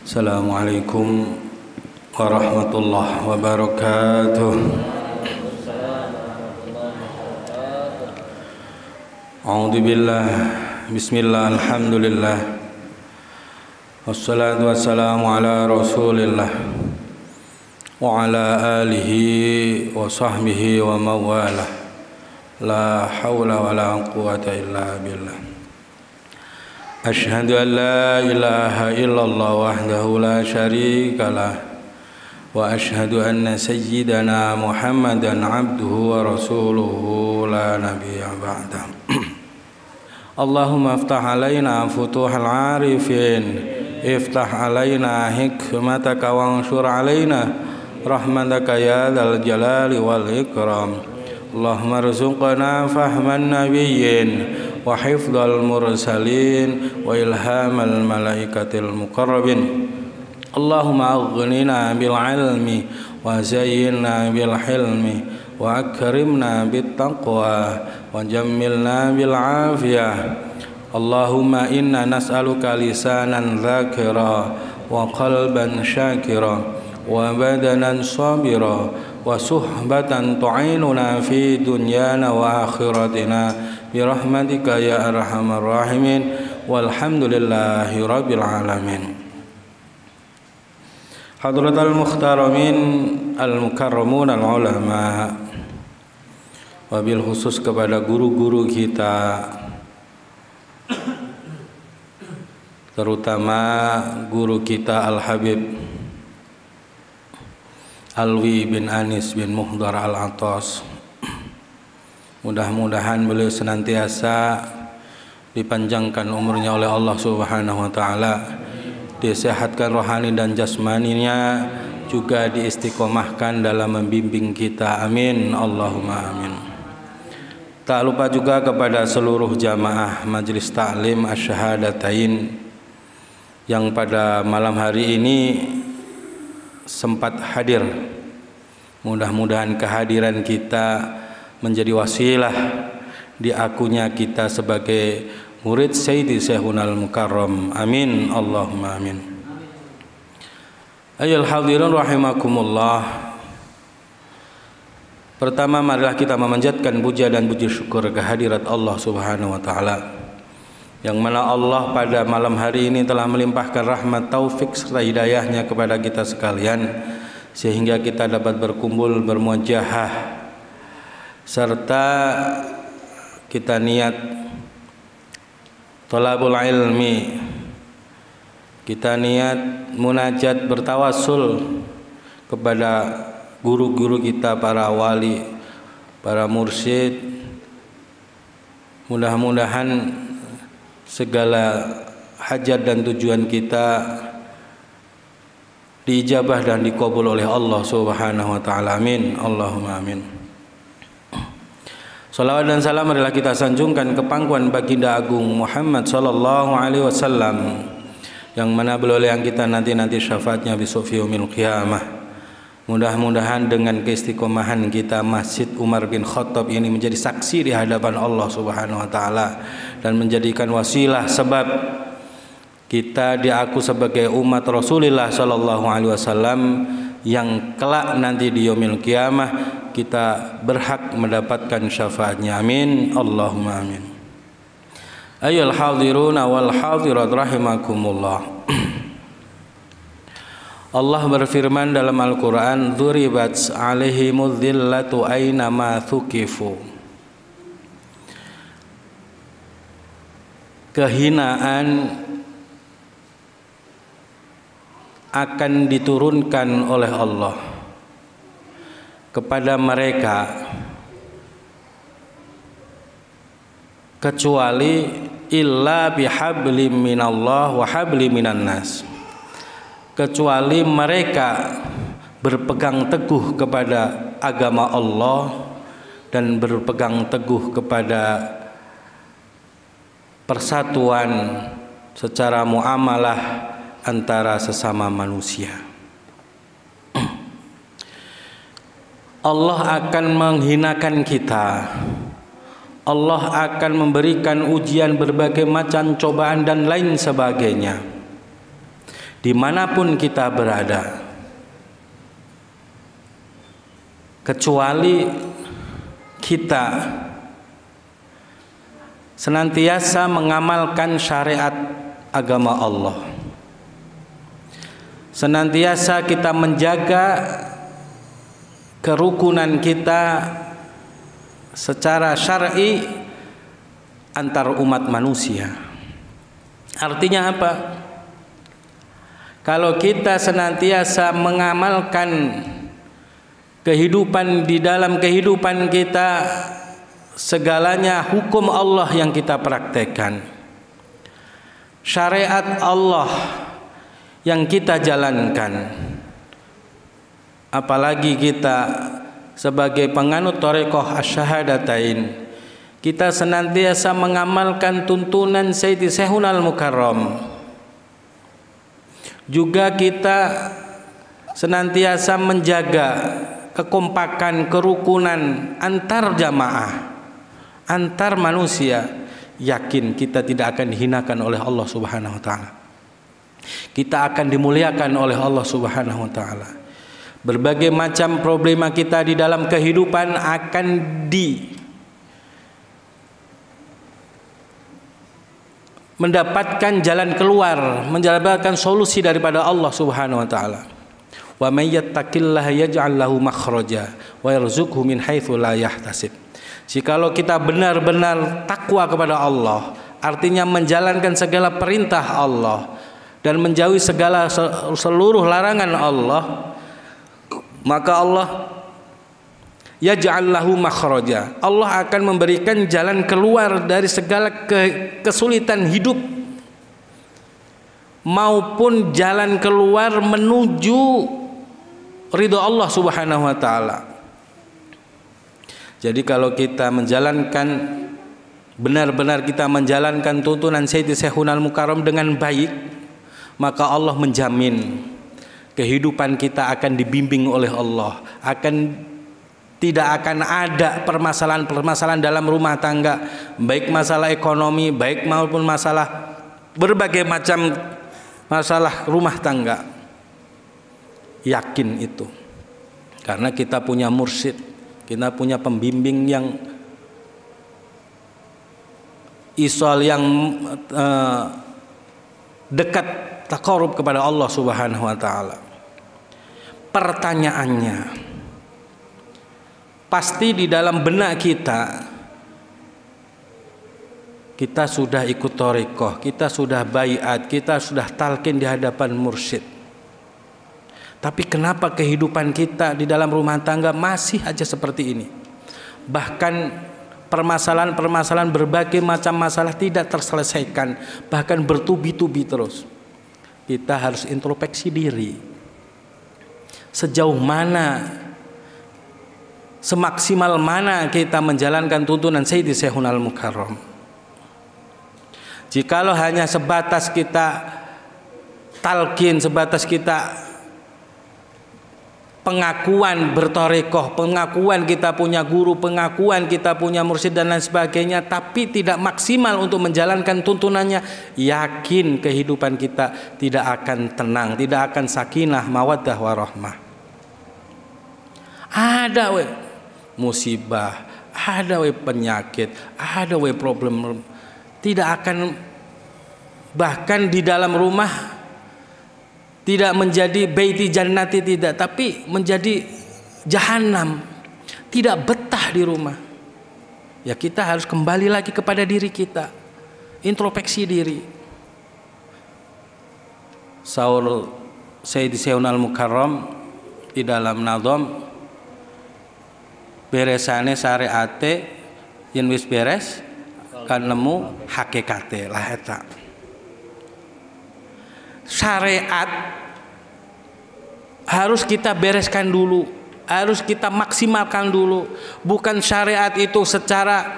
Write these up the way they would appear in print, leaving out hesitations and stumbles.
Assalamualaikum warahmatullahi wabarakatuh. A'udzu billah. Bismillah, alhamdulillah. Wassalatu wassalamu ala Rasulillah wa ala alihi wa sahbihi wa mawalah. La haula wa la quwwata illa billah. Asyhadu an la ilaha illallah wahdahu la syarika lah wa asyhadu anna sayyidana Muhammadan abduhu wa rasuluhu la nabiyya ba'da. Allahumma iftah alaina futuhal arifin, iftah alaina hikmataka wanshur alaina rahmataka ya dzal jalali wal ikram. Allahumma rzuqna fahman nabiyyin wa hifdzal mursalin wa ilhamal malaikatil muqarrabin. Allahumma aghnina bil ilmi wa zayyinna bil hilmi wa akrimna bit taqwa wa jammilna bil afiyah. Allahumma inna nas'aluka lisanan dzakira wa qalban syakira wa badanan sabira wa suhbatan tu'inuna fi dunyana wa akhiratina birahmatika ya arhamar rahimin walhamdulillahi rabbil alamin. Hadratal mukhtaramin al-mukarramun al-ulama, wabil khusus kepada guru-guru kita, terutama guru kita Al-Habib Alwi bin Anis bin Muhdar Al-Atas. Mudah-mudahan beliau senantiasa dipanjangkan umurnya oleh Allah Subhanahu wa taala, disehatkan rohani dan jasmaninya, juga diistiqomahkan dalam membimbing kita. Amin Allahumma amin. Tak lupa juga kepada seluruh jamaah Majelis Ta'lim Asy-Syahadatain yang pada malam hari ini sempat hadir. Mudah-mudahan kehadiran kita menjadi wasilah diakunya kita sebagai murid Sayyidi Syekhunal Mukarram. Amin Allahumma amin. Ayyuhal hadirin rahimakumullah. Pertama, marilah kita memanjatkan puja dan puji syukur kehadirat Allah Subhanahu wa taala, yang mana Allah pada malam hari ini telah melimpahkan rahmat, taufik serta hidayahnya kepada kita sekalian, sehingga kita dapat berkumpul bermuajahah serta kita niat thalabul ilmi, kita niat munajat bertawassul kepada guru-guru kita, para wali, para mursyid. Mudah-mudahan segala hajat dan tujuan kita diijabah dan dikabul oleh Allah Subhanahu wa taala. Amin Allahumma amin. Salawat dan salam adalah kita sanjungkan ke pangkuan baginda agung Muhammad sallallahu alaihi wasallam, yang mana beliau yang kita nanti syafaatnya besok yaumil qiyamah. Mudah-mudahan dengan keistiqomahan kita, Masjid Umar bin Khattab ini menjadi saksi di hadapan Allah Subhanahu wa taala dan menjadikan wasilah sebab kita diaku sebagai umat Rasulullah sallallahu alaihi wasallam, yang kelak nanti di yaumil qiyamah kita berhak mendapatkan syafaatnya. Amin Allahumma amin. Ayyuhal hadiruna wal hadirat rahimakumullah. Allah berfirman dalam Al-Quran, "Dzuribat 'alaihimudz dzillatu aina ma thuqifu." Kehinaan akan diturunkan oleh Allah kepada mereka, kecuali illa bihablim minallah wa hablim minan nas, kecuali mereka berpegang teguh kepada agama Allah dan berpegang teguh kepada persatuan secara muamalah antara sesama manusia. Allah akan menghinakan kita, Allah akan memberikan ujian berbagai macam cobaan dan lain sebagainya. dimanapun kita berada, kecuali kita senantiasa mengamalkan syariat agama Allah, senantiasa kita menjaga kerukunan kita secara syar'i antar umat manusia. Artinya apa? Kalau kita senantiasa mengamalkan kehidupan, di dalam kehidupan kita segalanya hukum Allah yang kita praktekkan, syariat Allah yang kita jalankan, apalagi kita sebagai penganut thariqah asyhadatain, kita senantiasa mengamalkan tuntunan Sayyidi Syekhunal Mukarram, juga kita senantiasa menjaga kekompakan, kerukunan antar jamaah, antar manusia, yakin kita tidak akan dihinakan oleh Allah Subhanahu wa taala. Kita akan dimuliakan oleh Allah Subhanahu wa taala. Berbagai macam problema kita di dalam kehidupan akan mendapatkan jalan keluar, mendapatkan solusi daripada Allah Subhanahu wa taala. Wa may yattaqillaha yaj'al lahu makhraja wa yarzuqhu min haitsu la yahtasib. Jikalau kita benar-benar takwa kepada Allah, artinya menjalankan segala perintah Allah dan menjauhi seluruh larangan Allah, maka Allah yaj'al lahu makhraja, Allah akan memberikan jalan keluar dari segala kesulitan hidup maupun jalan keluar menuju ridho Allah Subhanahu wa taala. Jadi kalau kita menjalankan, benar-benar kita menjalankan tuntunan Sayyidi Syekhunal Mukarram dengan baik, maka Allah menjamin kehidupan kita akan dibimbing oleh Allah, tidak akan ada permasalahan-permasalahan dalam rumah tangga, baik masalah ekonomi, baik maupun masalah berbagai macam masalah rumah tangga. Yakin itu, karena kita punya mursyid, kita punya pembimbing yang isol, yang dekat taqarrub kepada Allah Subhanahu wa taala. Pertanyaannya, pasti di dalam benak kita sudah ikut thariqah, kita sudah baiat, kita sudah talqin di hadapan mursyid. Tapi kenapa kehidupan kita di dalam rumah tangga masih aja seperti ini? Bahkan permasalahan-permasalahan, berbagai macam masalah tidak terselesaikan, bahkan bertubi-tubi terus. Kita harus introspeksi diri. Sejauh mana, semaksimal mana kita menjalankan tuntunan Sayyidi Syekhunal Mukarram? Jikalau hanya sebatas kita talqin, sebatas kita pengakuan berthariqah, pengakuan kita punya guru, pengakuan kita punya mursyid dan lain sebagainya, tapi tidak maksimal untuk menjalankan tuntunannya, yakin kehidupan kita tidak akan tenang, tidak akan sakinah, mawaddah, warahmah. Ada musibah, ada penyakit, ada problem, tidak akan, bahkan di dalam rumah tidak menjadi baiti jannati, tidak, tapi menjadi jahanam, tidak betah di rumah. Ya kita harus kembali lagi kepada diri kita, introspeksi diri. Saur Sayyidi Syekhunal Mukarram di dalam nazam, beresane syariate yen wis beres kan nemu hakikate lah eta. Syariat harus kita bereskan dulu, harus kita maksimalkan dulu. Bukan syariat itu secara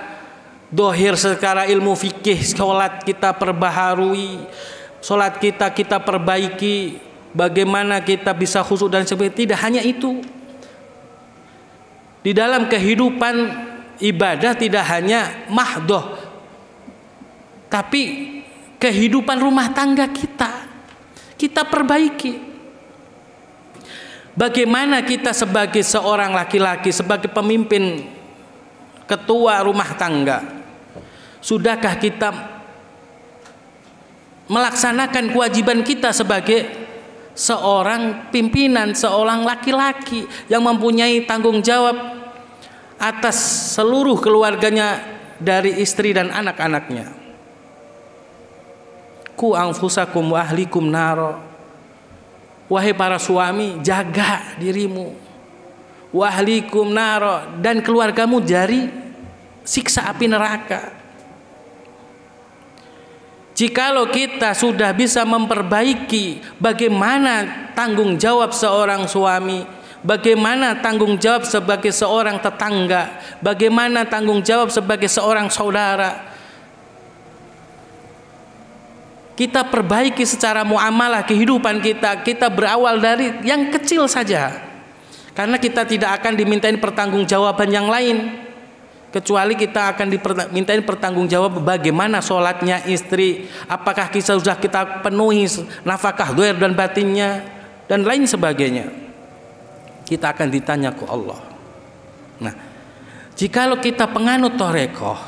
dohir, secara ilmu fikih, sholat kita perbaharui, sholat kita perbaiki, bagaimana kita bisa khusyuk dan sebagainya. Tidak hanya itu. Di dalam kehidupan ibadah tidak hanya mahdoh, tapi kehidupan rumah tangga kita kita perbaiki. Bagaimana kita sebagai seorang laki-laki, sebagai pemimpin, ketua rumah tangga, sudahkah kita melaksanakan kewajiban kita sebagai seorang pimpinan, seorang laki-laki yang mempunyai tanggung jawab atas seluruh keluarganya dari istri dan anak-anaknya. Ku anfusakum wa ahlikum naro. Wahai para suami, jaga dirimu, wa ahlikum naro, dan keluargamu dari siksa api neraka. Jikalau kita sudah bisa memperbaiki bagaimana tanggung jawab seorang suami, bagaimana tanggung jawab sebagai seorang tetangga, bagaimana tanggung jawab sebagai seorang saudara, kita perbaiki secara muamalah kehidupan kita. Kita berawal dari yang kecil saja, karena kita tidak akan dimintain pertanggungjawaban yang lain, kecuali kita akan dimintain pertanggungjawab bagaimana sholatnya istri, apakah sudah kita penuhi nafkah zahir dan batinnya, dan lain sebagainya. Kita akan ditanya ke Allah. Nah, jikalau kita penganut thariqah,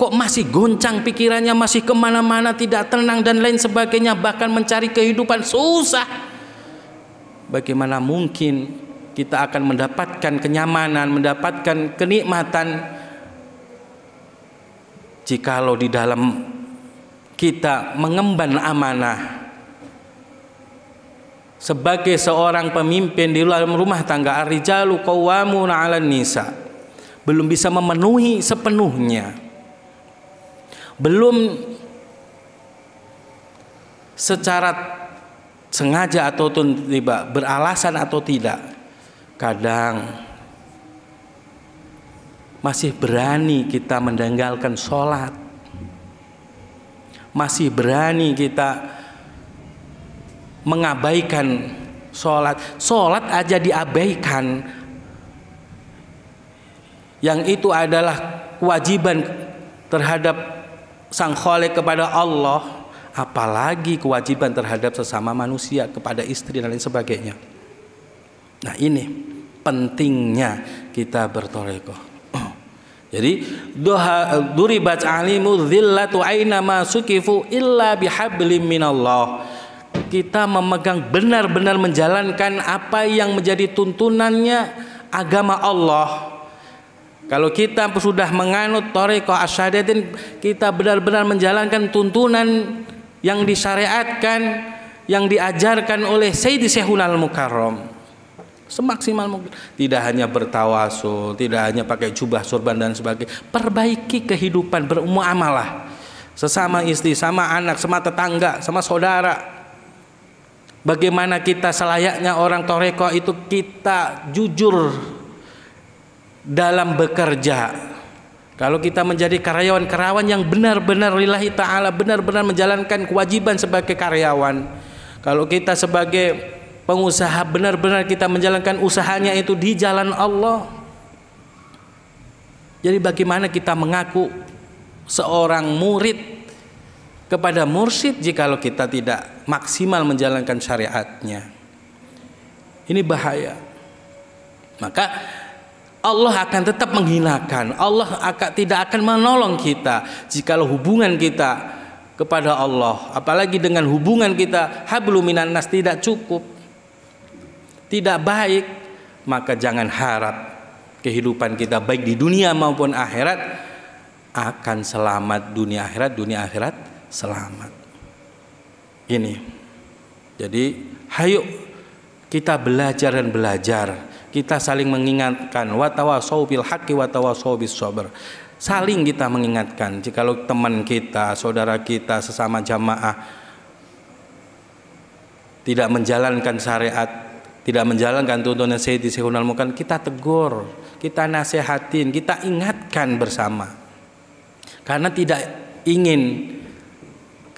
kok masih goncang pikirannya, masih kemana-mana, tidak tenang dan lain sebagainya, bahkan mencari kehidupan susah, bagaimana mungkin kita akan mendapatkan kenyamanan, mendapatkan kenikmatan jikalau di dalam kita mengemban amanah sebagai seorang pemimpin di dalam rumah tangga. Ar-rijalu qawwamuna 'alan nisa, belum bisa memenuhi sepenuhnya, belum secara sengaja ataupun tidak, beralasan atau tidak, kadang masih berani kita meninggalkan sholat, masih berani kita mengabaikan sholat. Sholat aja diabaikan, yang itu adalah kewajiban terhadap Sang Khalik kepada Allah, apalagi kewajiban terhadap sesama manusia, kepada istri dan lain sebagainya. Nah, ini pentingnya kita berthariqah. Jadi duribat alimu dhillatu aina ma sukifu illa bihablim minallah. Kita memegang, benar-benar menjalankan apa yang menjadi tuntunannya agama Allah. Kalau kita sudah menganut thariqah asyhadatain, kita benar-benar menjalankan tuntunan yang disyariatkan, yang diajarkan oleh Sayyidi Syekhunal Mukarram semaksimal mungkin. Tidak hanya bertawasul, tidak hanya pakai jubah, sorban dan sebagainya. Perbaiki kehidupan bermuamalah sesama istri, sama anak, sama tetangga, sama saudara. Bagaimana kita selayaknya orang thariqah itu, kita jujur dalam bekerja. Kalau kita menjadi karyawan-karyawan yang benar-benar lillahi ta'ala, benar-benar menjalankan kewajiban sebagai karyawan. Kalau kita sebagai pengusaha, benar-benar kita menjalankan usahanya itu di jalan Allah. Jadi bagaimana kita mengaku seorang murid kepada mursyid jikalau kita tidak maksimal menjalankan syariatnya? Ini bahaya. Maka Allah akan tetap menghinakan, Allah tidak akan menolong kita jikalau hubungan kita kepada Allah, apalagi dengan hubungan kita hablum minan nas tidak cukup, tidak baik, maka jangan harap kehidupan kita baik di dunia maupun akhirat akan selamat. Dunia akhirat selamat. Ini. Jadi hayo kita belajar dan belajar. Kita saling mengingatkan, wa tawasau bil haqqi wa tawasau bis sabr. Saling kita mengingatkan. Jikalau teman kita, saudara kita, sesama jamaah tidak menjalankan syariat, tidak menjalankan tuntunan Sayyidi Syekhunal Mukarram, kita tegur, kita nasihatin, kita ingatkan bersama. Karena tidak ingin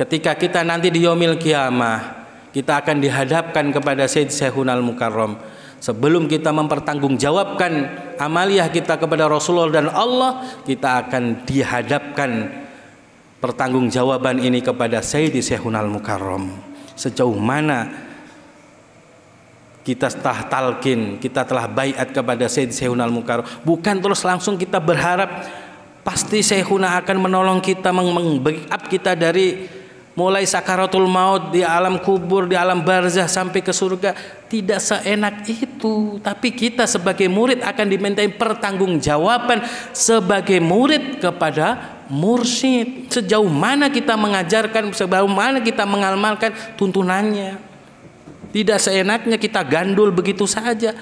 ketika kita nanti di yaumil qiyamah, kita akan dihadapkan kepada Sayyidi Syekhunal Mukarram. Sebelum kita mempertanggungjawabkan amaliyah kita kepada Rasulullah dan Allah, kita akan dihadapkan pertanggungjawaban ini kepada Sayyidi Syekhunal Mukarram. sejauh mana kita setelah talqin, kita telah baiat kepada Sayyid Syekhuna Al-Mukarram, bukan terus langsung kita berharap pasti Syekhuna akan menolong kita, meng-backup kita dari mulai sakaratul maut, di alam kubur, di alam barzah sampai ke surga. Tidak seenak itu. Tapi kita sebagai murid akan dimintai pertanggungjawaban sebagai murid kepada mursyid. Sejauh mana kita mengajarkan, sejauh mana kita mengamalkan tuntunannya. Tidak seenaknya kita gandul begitu saja.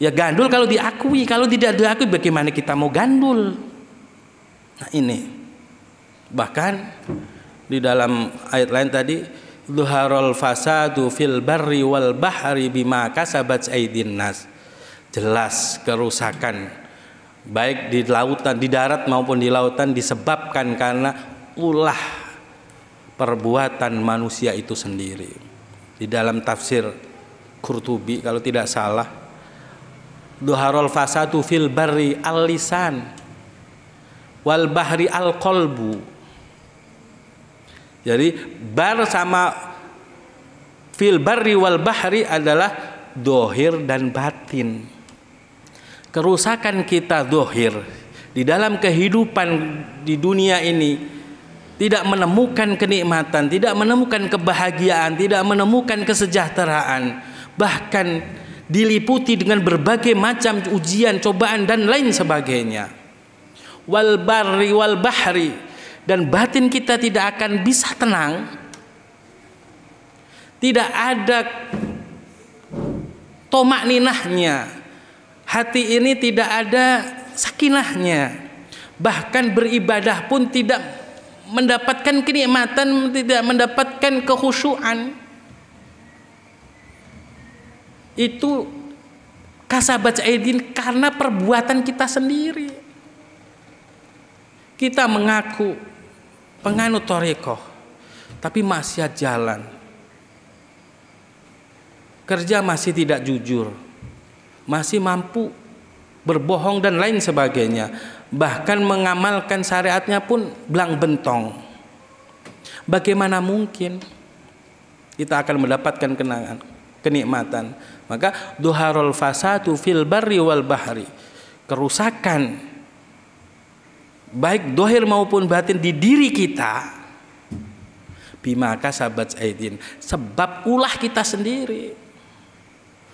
Ya gandul kalau diakui, kalau tidak diakui bagaimana kita mau gandul? Nah ini. Bahkan di dalam ayat lain tadi, zuharul fasadu fil barri wal bahri bima kasabat aydin nas. Jelas kerusakan baik di lautan, di darat maupun di lautan disebabkan karena ulah perbuatan manusia itu sendiri. Di dalam tafsir Qurtubi kalau tidak salah, zuharul fasadu fil barri al-lisan wal bahri al-qalbu. Jadi bar sama fil barri wal bahri adalah dohir dan batin. Kerusakan kita dohir di dalam kehidupan di dunia ini, tidak menemukan kenikmatan, tidak menemukan kebahagiaan, tidak menemukan kesejahteraan, bahkan diliputi dengan berbagai macam ujian, cobaan dan lain sebagainya. Wal barri wal bahri, dan batin kita tidak akan bisa tenang, tidak ada tomakninahnya, hati ini tidak ada sakinahnya, bahkan beribadah pun tidak mendapatkan kenikmatan, tidak mendapatkan kekhusyuan. Itu kasabat aidin karena perbuatan kita sendiri. Kita mengaku penganut thariqah, tapi maksiat jalan, kerja masih tidak jujur, masih mampu berbohong dan lain sebagainya, bahkan mengamalkan syariatnya pun belang bentong. Bagaimana mungkin kita akan mendapatkan kenikmatan? Maka duharul fasadu fil barri wal bahri, kerusakan baik dohir maupun batin di diri kita, bima kasabat aidin, sebab ulah kita sendiri.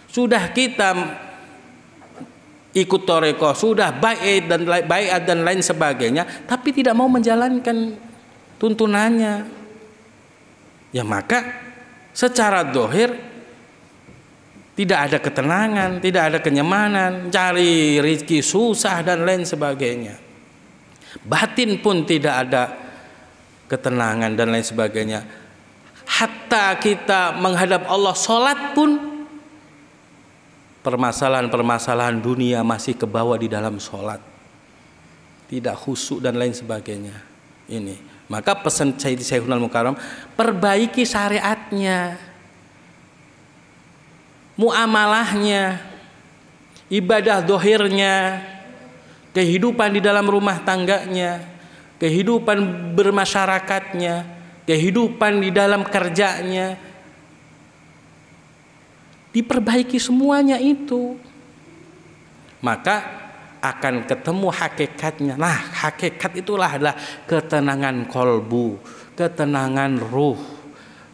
Sudah kita ikut thariqah, sudah baiat dan lain sebagainya, tapi tidak mau menjalankan tuntunannya. Ya maka secara dohir tidak ada ketenangan, tidak ada kenyamanan, cari rezeki susah dan lain sebagainya. Batin pun tidak ada ketenangan dan lain sebagainya. Hatta kita menghadap Allah, sholat pun permasalahan-permasalahan dunia masih kebawa di dalam sholat, tidak khusyuk dan lain sebagainya. Ini maka pesan Sayyid Syekhuna Al-Mukarram, perbaiki syariatnya, muamalahnya, ibadah dohirnya, kehidupan di dalam rumah tangganya, kehidupan bermasyarakatnya, kehidupan di dalam kerjanya, diperbaiki semuanya itu, maka akan ketemu hakikatnya. Nah, hakikat itulah adalah ketenangan kolbu, ketenangan ruh,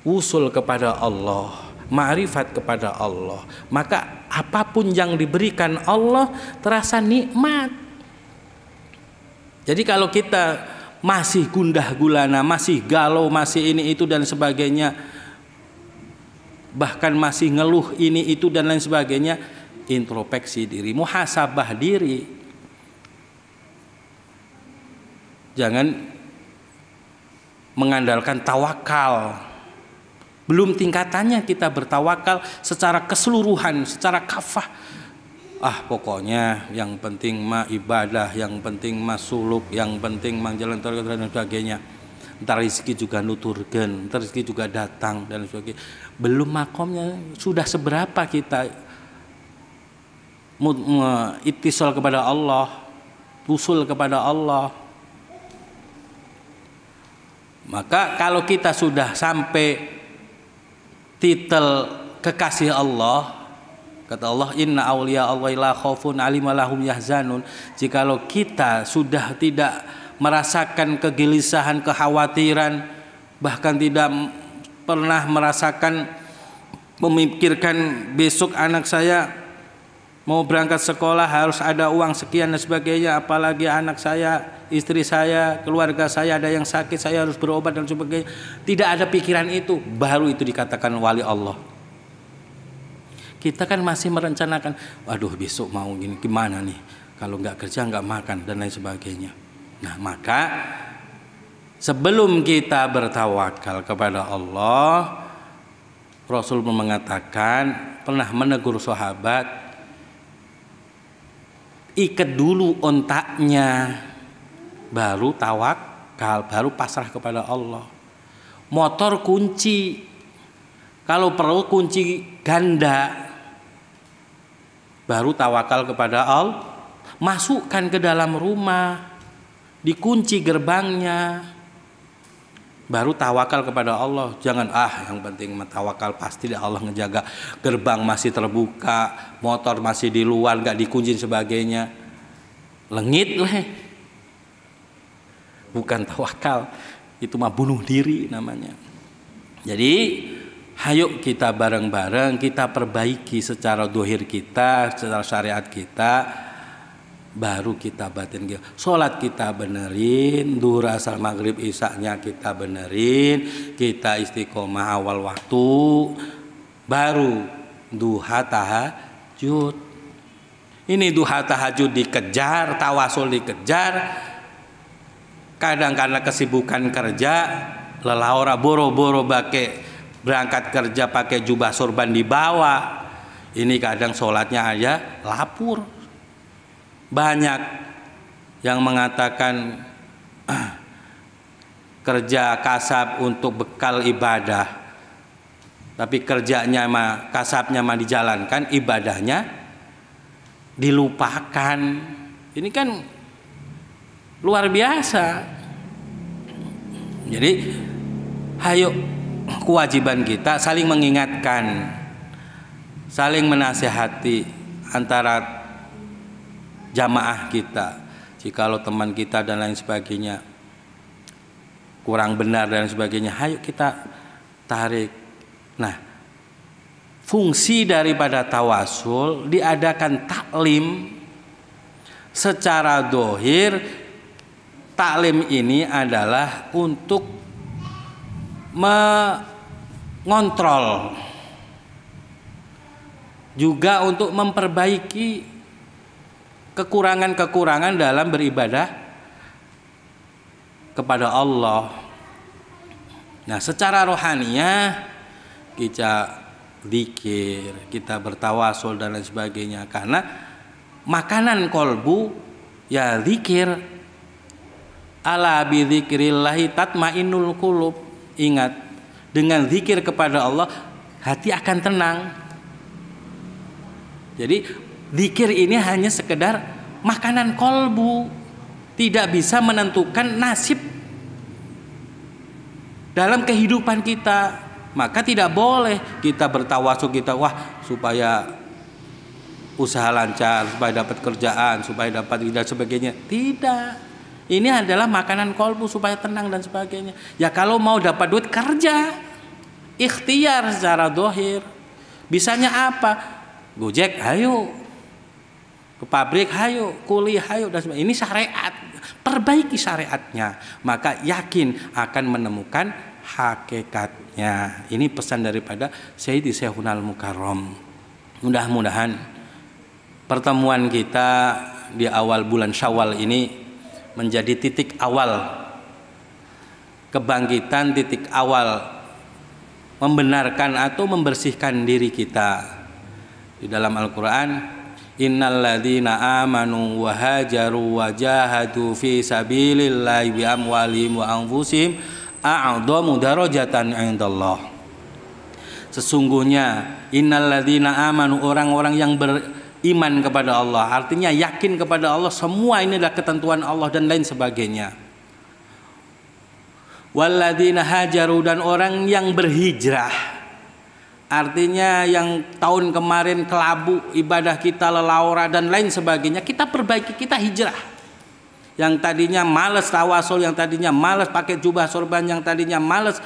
usul kepada Allah, ma'rifat kepada Allah. Maka apapun yang diberikan Allah terasa nikmat. Jadi kalau kita masih gundah gulana, masih galau, masih ini itu dan sebagainya, bahkan masih ngeluh ini itu dan lain sebagainya, introspeksi diri, muhasabah diri. Jangan mengandalkan tawakal. Belum tingkatannya kita bertawakal secara keseluruhan, secara kafah. Pokoknya yang penting mah ibadah, yang penting mah suluk, yang penting mah jalan terus dan sebagainya. Entar rezeki juga nuturgen, entar rezeki juga datang dan sebagainya. Belum makomnya, sudah seberapa kita ittisal kepada Allah, usul kepada Allah. Maka kalau kita sudah sampai titel kekasih Allah. Kata Allah, inna awliya Allah la khaufun alim lahum yahzanun. Jikalau kita sudah tidak merasakan kegelisahan, kekhawatiran, bahkan tidak pernah merasakan memikirkan besok anak saya mau berangkat sekolah harus ada uang sekian dan sebagainya, apalagi anak saya, istri saya, keluarga saya ada yang sakit, saya harus berobat dan sebagainya. Tidak ada pikiran itu, baru itu dikatakan wali Allah. Kita kan masih merencanakan, waduh besok mau gini, gimana nih, kalau nggak kerja nggak makan dan lain sebagainya. Nah, maka sebelum kita bertawakal kepada Allah, Rasul mengatakan, pernah menegur sahabat, ikat dulu ontaknya, baru tawakal, baru pasrah kepada Allah. Motor kunci, kalau perlu kunci ganda, baru tawakal kepada Allah. Masukkan ke dalam rumah, dikunci gerbangnya, baru tawakal kepada Allah. Jangan yang penting tawakal, pasti Allah ngejaga, gerbang masih terbuka, motor masih di luar, gak dikunci sebagainya. Lengit lah, bukan tawakal, itu mah bunuh diri namanya. Jadi hayuk kita bareng-bareng kita perbaiki secara dohir kita, secara syariat kita, baru kita batin kita. Sholat kita benerin, duhur asar maghrib isaknya kita benerin, kita istiqomah awal waktu, baru duha tahajud. Ini duha tahajud dikejar, tawasul dikejar. Kadang karena kesibukan kerja, lelaura boro-boro berangkat kerja pakai jubah sorban dibawa. Ini kadang sholatnya aja lapur. Banyak yang mengatakan kerja kasab untuk bekal ibadah, tapi kerjanya kasabnya dijalankan, ibadahnya dilupakan. Ini kan luar biasa. Jadi hayo, kewajiban kita saling mengingatkan, saling menasihati antara jamaah kita. Jikalau teman kita dan lain sebagainya kurang benar dan sebagainya, hayo kita tarik. Nah, fungsi daripada tawasul diadakan taklim secara dohir. Taklim ini adalah untuk mengontrol, juga untuk memperbaiki kekurangan-kekurangan dalam beribadah kepada Allah. Nah, secara rohaniyah kita zikir, kita bertawasul dan lain sebagainya, karena makanan kolbu ya zikir. Ala bi dzikrillahi tatmainnul qulub. Ingat, dengan zikir kepada Allah hati akan tenang. Jadi zikir ini hanya sekedar makanan kolbu, tidak bisa menentukan nasib dalam kehidupan kita. Maka tidak boleh kita bertawasul, kita supaya usaha lancar, supaya dapat kerjaan, supaya dapat dan sebagainya. Tidak. Ini adalah makanan kolbu supaya tenang dan sebagainya. Ya kalau mau dapat duit kerja, ikhtiar secara dohir. Bisanya apa? Gojek, hayo. Ke pabrik, hayo. Kuliah, hayo dan sebagainya. Ini syariat. Perbaiki syariatnya, maka yakin akan menemukan hakikatnya. Ini pesan daripada Sayyidi Syekhunal Mukarram. Mudah-mudahan pertemuan kita di awal bulan Syawal ini menjadi titik awal kebangkitan, titik awal membenarkan atau membersihkan diri kita. Di dalam Al-Quran, innal ladzina amanu wa hajaru wa jahadu fi sabilillahi bi amwalihim wa anfusihim a'dhamu darajatan 'indallah. Sesungguhnya innal ladzina amanu, orang-orang yang beriman kepada Allah, artinya yakin kepada Allah, semua ini adalah ketentuan Allah dan lain sebagainya. Walladzina hajaru, dan orang yang berhijrah. Artinya yang tahun kemarin kelabu, ibadah kita lelaura dan lain sebagainya, kita perbaiki, kita hijrah. Yang tadinya malas tawasul, yang tadinya malas pakai jubah sorban, yang tadinya malas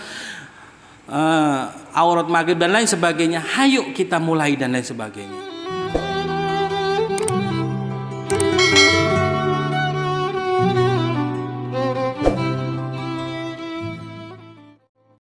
aurat maghrib dan lain sebagainya, hayo kita mulai dan lain sebagainya.